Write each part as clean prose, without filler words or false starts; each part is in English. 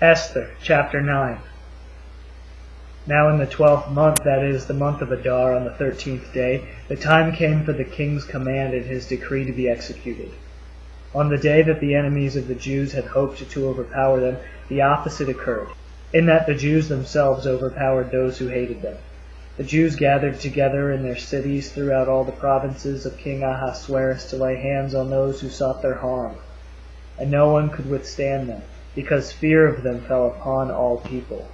Esther, chapter 9. Now in the 12th month, that is, the month of Adar, on the 13th day, the time came for the king's command and his decree to be executed. On the day that the enemies of the Jews had hoped to overpower them, the opposite occurred, in that the Jews themselves overpowered those who hated them. The Jews gathered together in their cities throughout all the provinces of King Ahasuerus to lay hands on those who sought their harm. And no one could withstand them, because fear of them fell upon all people.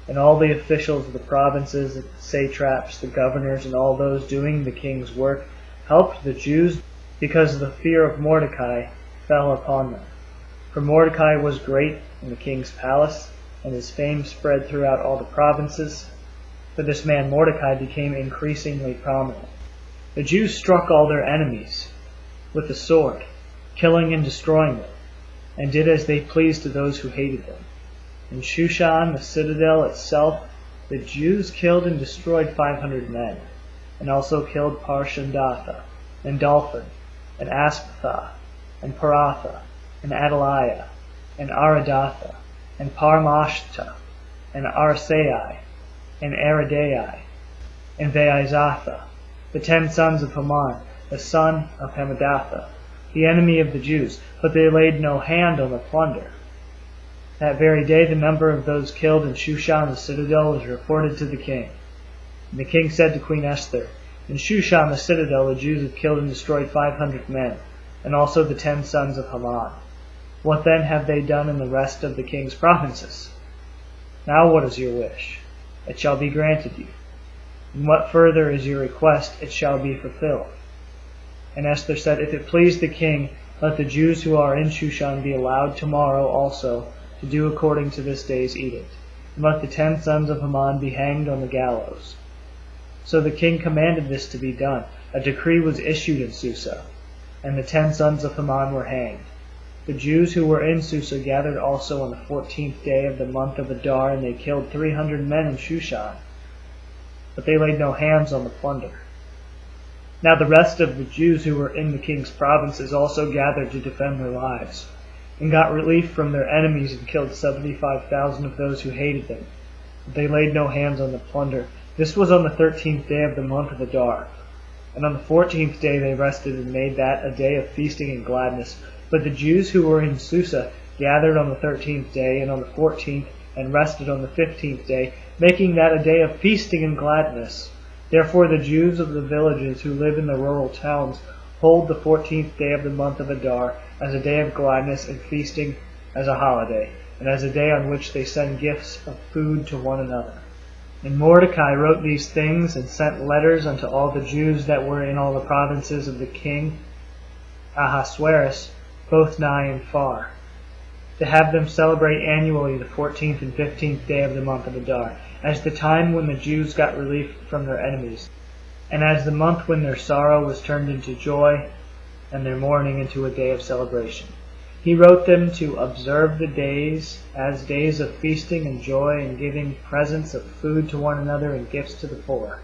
And all the officials of the provinces, the satraps, the governors, and all those doing the king's work helped the Jews, because the fear of Mordecai fell upon them. For Mordecai was great in the king's palace, and his fame spread throughout all the provinces. For this man Mordecai became increasingly prominent. The Jews struck all their enemies with the sword, killing and destroying them, and did as they pleased to those who hated them. In Shushan, the citadel itself, the Jews killed and destroyed 500 men, and also killed Parshandatha, and Dalphon, and Aspatha, and Paratha, and Adaliah, and Aradatha, and Parmashta, and Arsai, and Aridai, and Veizatha, the 10 sons of Haman, the son of Hammedatha, the enemy of the Jews, but they laid no hand on the plunder. That very day the number of those killed in Shushan the citadel was reported to the king. And the king said to Queen Esther, In Shushan the citadel the Jews have killed and destroyed 500 men, and also the 10 sons of Haman. What then have they done in the rest of the king's provinces? Now what is your wish? It shall be granted you. And what further is your request? It shall be fulfilled. And Esther said, If it please the king, let the Jews who are in Shushan be allowed tomorrow also to do according to this day's edict, and let the 10 sons of Haman be hanged on the gallows. So the king commanded this to be done. A decree was issued in Susa, and the 10 sons of Haman were hanged. The Jews who were in Susa gathered also on the 14th day of the month of Adar, and they killed 300 men in Shushan, but they laid no hands on the plunder. Now the rest of the Jews who were in the king's provinces also gathered to defend their lives, and got relief from their enemies and killed 75,000 of those who hated them. But they laid no hands on the plunder. This was on the 13th day of the month of Adar. And on the 14th day they rested and made that a day of feasting and gladness. But the Jews who were in Susa gathered on the 13th day and on the 14th, and rested on the 15th day, making that a day of feasting and gladness. Therefore the Jews of the villages who live in the rural towns hold the 14th day of the month of Adar as a day of gladness and feasting, as a holiday, and as a day on which they send gifts of food to one another. And Mordecai wrote these things and sent letters unto all the Jews that were in all the provinces of the king Ahasuerus, both nigh and far, to have them celebrate annually the 14th and 15th day of the month of Adar, as the time when the Jews got relief from their enemies, and as the month when their sorrow was turned into joy, and their mourning into a day of celebration. He wrote them to observe the days as days of feasting and joy, and giving presents of food to one another and gifts to the poor.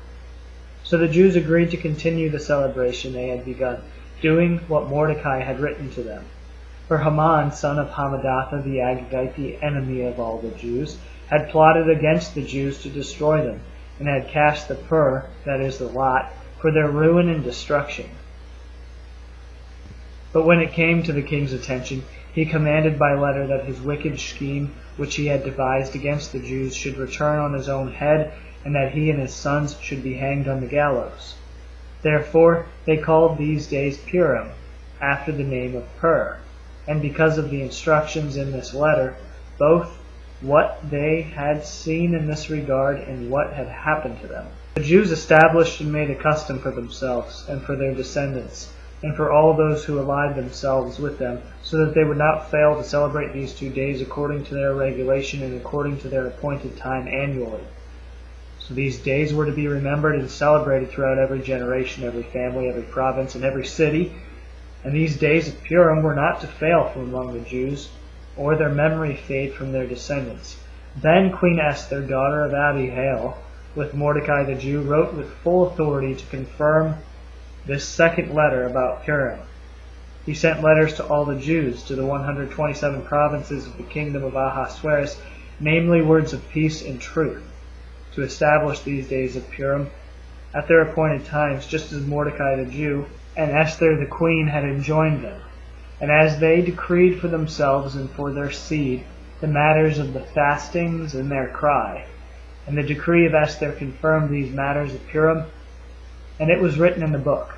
So the Jews agreed to continue the celebration they had begun, doing what Mordecai had written to them. For Haman, son of Hammedatha the Agagite, the enemy of all the Jews, had plotted against the Jews to destroy them, and had cast the pur, that is the lot, for their ruin and destruction. But when it came to the king's attention, he commanded by letter that his wicked scheme, which he had devised against the Jews, should return on his own head, and that he and his sons should be hanged on the gallows. Therefore they called these days Purim, after the name of Pur, and because of the instructions in this letter, both what they had seen in this regard and what had happened to them. The Jews established and made a custom for themselves and for their descendants, and for all those who allied themselves with them, so that they would not fail to celebrate these 2 days according to their regulation and according to their appointed time annually. So these days were to be remembered and celebrated throughout every generation, every family, every province, and every city. And these days of Purim were not to fail from among the Jews, or their memory fade from their descendants. Then Queen Esther, daughter of Abihail, with Mordecai the Jew, wrote with full authority to confirm this second letter about Purim. He sent letters to all the Jews, to the 127 provinces of the kingdom of Ahasuerus, namely words of peace and truth, to establish these days of Purim at their appointed times, just as Mordecai the Jew and Esther the queen had enjoined them, and as they decreed for themselves and for their seed the matters of the fastings and their cry. And the decree of Esther confirmed these matters of Purim, and it was written in the book.